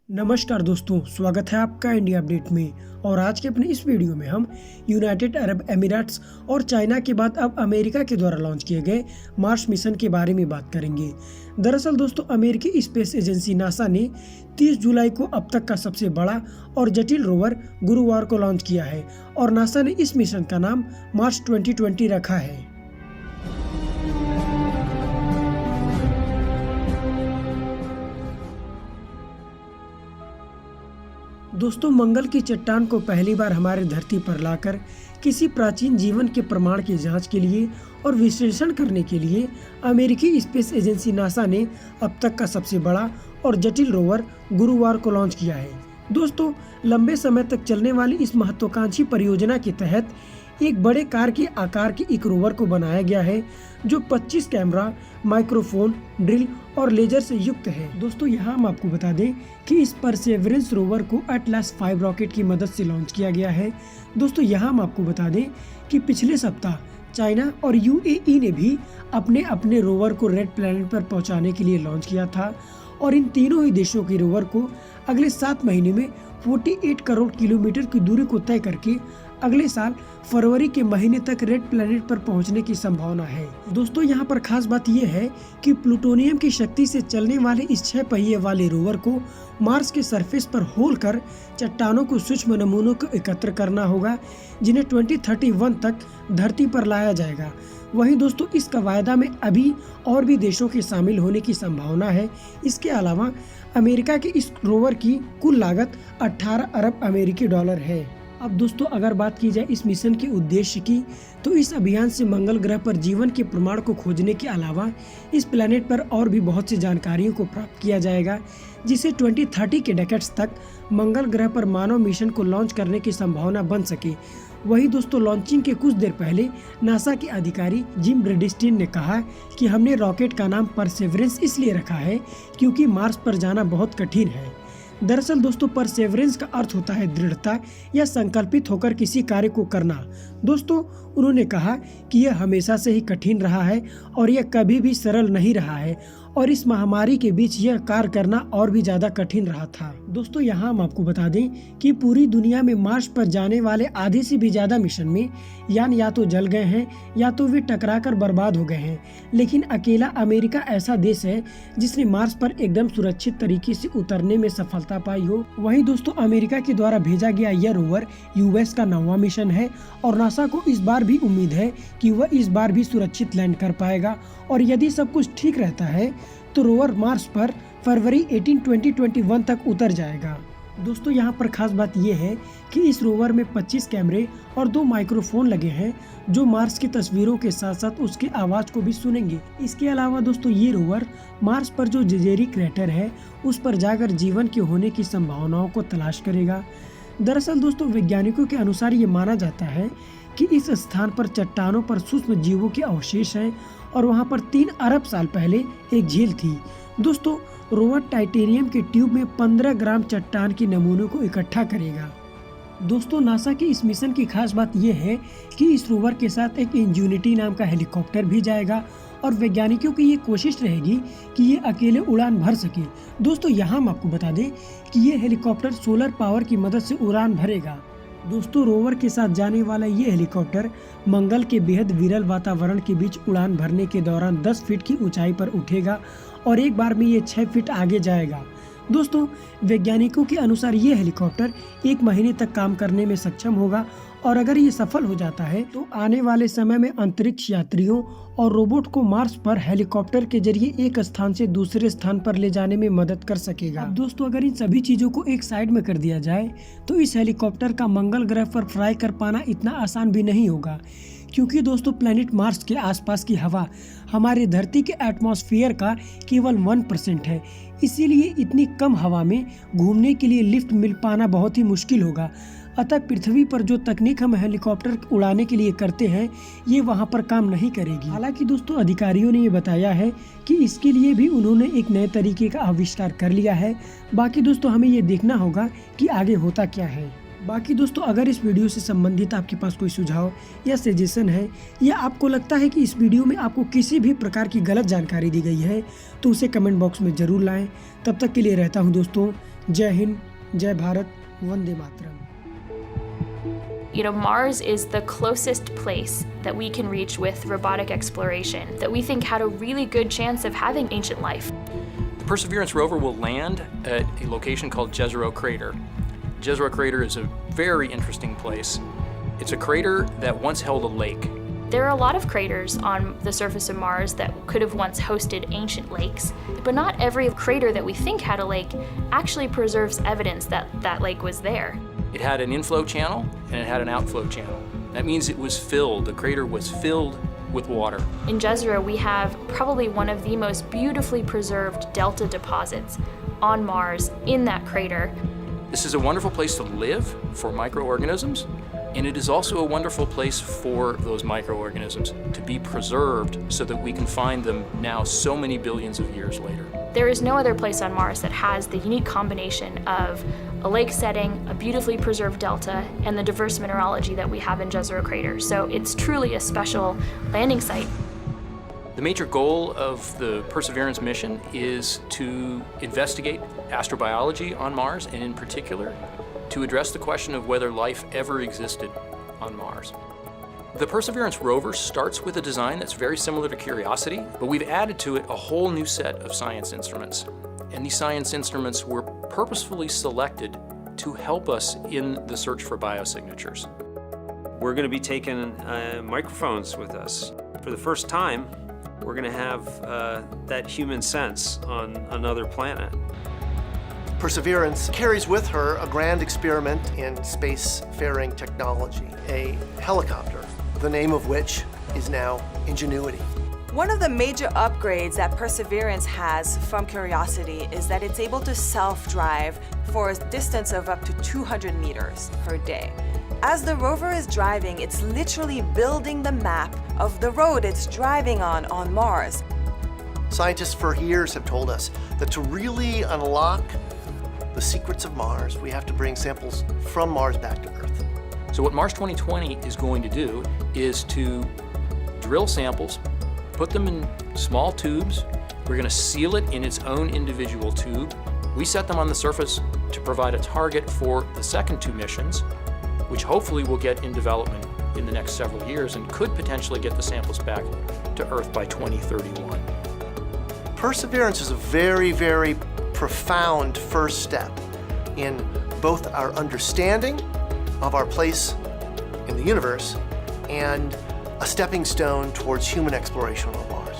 नमस्कार दोस्तों, स्वागत है आपका इंडिया अपडेट में। और आज के अपने इस वीडियो में हम यूनाइटेड अरब एमिरेट्स और चाइना के बाद अब अमेरिका के द्वारा लॉन्च किए गए मार्स मिशन के बारे में बात करेंगे। दरअसल दोस्तों, अमेरिकी स्पेस एजेंसी नासा ने 30 जुलाई को अब तक का सबसे बड़ा और जटिल रोवर गुरुवार को लॉन्च किया है और नासा ने इस मिशन का नाम मार्स 2020 रखा है। दोस्तों, मंगल की चट्टान को पहली बार हमारे धरती पर लाकर किसी प्राचीन जीवन के प्रमाण की जांच के लिए और विश्लेषण करने के लिए अमेरिकी स्पेस एजेंसी नासा ने अब तक का सबसे बड़ा और जटिल रोवर गुरुवार को लॉन्च किया है। दोस्तों, लंबे समय तक चलने वाली इस महत्वाकांक्षी परियोजना के तहत एक बड़े कार के आकार के एक रोवर को बनाया गया है जो 25 कैमरा, माइक्रोफोन, ड्रिल और लेजर से युक्त है। दोस्तों, यहाँ हम आपको बता दें कि इस परसेवरेंस रोवर को एटलस 5 रॉकेट की मदद से लॉन्च किया गया है। दोस्तों, यहाँ हम आपको बता दें कि पिछले सप्ताह चाइना और यूएई ने भी अपने अपने रोवर को रेड प्लैनेट पर पहुँचाने के लिए लॉन्च किया था और इन तीनों ही देशों के रोवर को अगले 7 महीने में 48 करोड़ किलोमीटर की दूरी को तय करके अगले साल फरवरी के महीने तक रेड प्लैनेट पर पहुंचने की संभावना है। दोस्तों, यहाँ पर खास बात यह है कि प्लूटोनियम की शक्ति से चलने वाले इस 6 पहिए वाले रोवर को मार्स के सरफेस पर होल कर चट्टानों को सूक्ष्म नमूनों को एकत्र करना होगा जिन्हें 2031 तक धरती पर लाया जाएगा। वहीं दोस्तों, इस कवायदा में अभी और भी देशों के शामिल होने की संभावना है। इसके अलावा अमेरिका के इस रोवर की कुल लागत 18 अरब अमेरिकी डॉलर है। अब दोस्तों, अगर बात की जाए इस मिशन के उद्देश्य की, तो इस अभियान से मंगल ग्रह पर जीवन के प्रमाण को खोजने के अलावा इस प्लैनेट पर और भी बहुत सी जानकारियों को प्राप्त किया जाएगा जिसे 2030 के डेकेड्स तक मंगल ग्रह पर मानव मिशन को लॉन्च करने की संभावना बन सके। वही दोस्तों, लॉन्चिंग के कुछ देर पहले नासा के अधिकारी जिम ब्रेडिस्टीन ने कहा कि हमने रॉकेट का नाम परसेवरेंस इसलिए रखा है क्योंकि मार्स पर जाना बहुत कठिन है। दरअसल दोस्तों, परसेवरेंस का अर्थ होता है दृढ़ता या संकल्पित होकर किसी कार्य को करना। दोस्तों, उन्होंने कहा कि यह हमेशा से ही कठिन रहा है और यह कभी भी सरल नहीं रहा है और इस महामारी के बीच यह कार्य करना और भी ज्यादा कठिन रहा था। दोस्तों, यहाँ हम आपको बता दें कि पूरी दुनिया में मार्स पर जाने वाले आधे से भी ज्यादा मिशन में यान या तो जल गए हैं या तो वे टकराकर बर्बाद हो गए हैं, लेकिन अकेला अमेरिका ऐसा देश है जिसने मार्स पर एकदम सुरक्षित तरीके से उतरने में सफलता पाई हो। वहीं दोस्तों, अमेरिका के द्वारा भेजा गया यह रोवर यूएस का 9वां मिशन है और नासा को इस बार भी उम्मीद है कि वह इस बार भी सुरक्षित लैंड कर पाएगा और यदि सब कुछ ठीक रहता है तो रोवर मार्स पर फरवरी 18, 2021 तक उतर जाएगा। दोस्तों, यहाँ पर खास बात यह है कि इस रोवर में 25 कैमरे और 2 माइक्रोफोन लगे हैं जो मार्स की तस्वीरों के साथ साथ उसकी आवाज को भी सुनेंगे। इसके अलावा दोस्तों, ये रोवर मार्स पर जो जजेरी क्रेटर है उस पर जाकर जीवन के होने की संभावनाओं को तलाश करेगा। दरअसल दोस्तों, वैज्ञानिकों के अनुसार ये माना जाता है कि इस स्थान पर चट्टानों पर सूक्ष्म जीवों के अवशेष हैं और वहां पर 3 अरब साल पहले एक झील थी। दोस्तों, रोवर टाइटेनियम के ट्यूब में 15 ग्राम चट्टान के नमूनों को इकट्ठा करेगा। दोस्तों, नासा के इस मिशन की खास बात यह है कि इस रोवर के साथ एक इंजेनिटी नाम का हेलीकॉप्टर भी जाएगा और वैज्ञानिकों की ये कोशिश रहेगी कि ये अकेले उड़ान भर सके। दोस्तों, यहाँ हम आपको बता दें कि ये हेलीकॉप्टर सोलर पावर की मदद से उड़ान भरेगा। दोस्तों, रोवर के साथ जाने वाला ये हेलीकॉप्टर मंगल के बेहद विरल वातावरण के बीच उड़ान भरने के दौरान 10 फीट की ऊंचाई पर उठेगा और एक बार में ये 6 फीट आगे जाएगा। दोस्तों, वैज्ञानिकों के अनुसार ये हेलीकॉप्टर 1 महीने तक काम करने में सक्षम होगा और अगर ये सफल हो जाता है तो आने वाले समय में अंतरिक्ष यात्रियों और रोबोट को मार्स पर हेलीकॉप्टर के जरिए एक स्थान से दूसरे स्थान पर ले जाने में मदद कर सकेगा। अब दोस्तों, अगर इन सभी चीजों को एक साइड में कर दिया जाए तो इस हेलीकॉप्टर का मंगल ग्रह पर फ्लाई कर पाना इतना आसान भी नहीं होगा क्योंकि दोस्तों, प्लैनेट मार्स के आसपास की हवा हमारी धरती के एटमॉस्फेयर का केवल 1% है। इसीलिए इतनी कम हवा में घूमने के लिए लिफ्ट मिल पाना बहुत ही मुश्किल होगा। अतः पृथ्वी पर जो तकनीक हम हेलीकॉप्टर उड़ाने के लिए करते हैं ये वहां पर काम नहीं करेगी। हालांकि दोस्तों, अधिकारियों ने ये बताया है कि इसके लिए भी उन्होंने एक नए तरीके का आविष्कार कर लिया है। बाकी दोस्तों, हमें ये देखना होगा कि आगे होता क्या है। बाकी दोस्तों, अगर इस वीडियो से संबंधित आपके पास कोई सुझाव या सजेशन है या आपको लगता है कि इस वीडियो में आपको किसी भी प्रकार की गलत जानकारी दी गई है तो उसे कमेंट बॉक्स में जरूर लाएं। तब तक के लिए रहता हूं दोस्तों, जय हिंद, जय Bharat, Vande Mataram. You know, Mars is the closest place that we can reach with robotic exploration that we think had a really good chance of having ancient life. The Perseverance rover will land at a location called Jezero Crater. Jezero Crater is a very interesting place. It's a crater that once held a lake. There are a lot of craters on the surface of Mars that could have once hosted ancient lakes, but not every crater that we think had a lake actually preserves evidence that that lake was there. It had an inflow channel and it had an outflow channel. That means it was filled, the crater was filled with water. In Jezero, we have probably one of the most beautifully preserved delta deposits on Mars in that crater. This is a wonderful place to live for microorganisms, and it is also a wonderful place for those microorganisms to be preserved so that we can find them now so many billions of years later. There is no other place on Mars that has the unique combination of a lake setting, a beautifully preserved delta, and the diverse mineralogy that we have in Jezero Crater. So it's truly a special landing site. The major goal of the Perseverance mission is to investigate astrobiology on Mars, and in particular, to address the question of whether life ever existed on Mars. The Perseverance rover starts with a design that's very similar to Curiosity, but we've added to it a whole new set of science instruments. And these science instruments were purposefully selected to help us in the search for biosignatures. We're going to be taking microphones with us. For the first time, we're going to have that human sense on another planet. Perseverance carries with her a grand experiment in spacefaring technology, a helicopter, the name of which is now Ingenuity. One of the major upgrades that Perseverance has from Curiosity is that it's able to self-drive for a distance of up to 200 meters per day. As the rover is driving, it's literally building the map of the road it's driving on Mars. Scientists for years have told us that to really unlock the secrets of Mars, we have to bring samples from Mars back to Earth. So what Mars 2020 is going to do is to drill samples, put them in small tubes. We're going to seal it in its own individual tube. We set them on the surface to provide a target for the second two missions, which hopefully will get in development in the next several years and could potentially get the samples back to Earth by 2031. Perseverance is a very, very profound first step in both our understanding of our place in the universe and a stepping stone towards human exploration on Mars.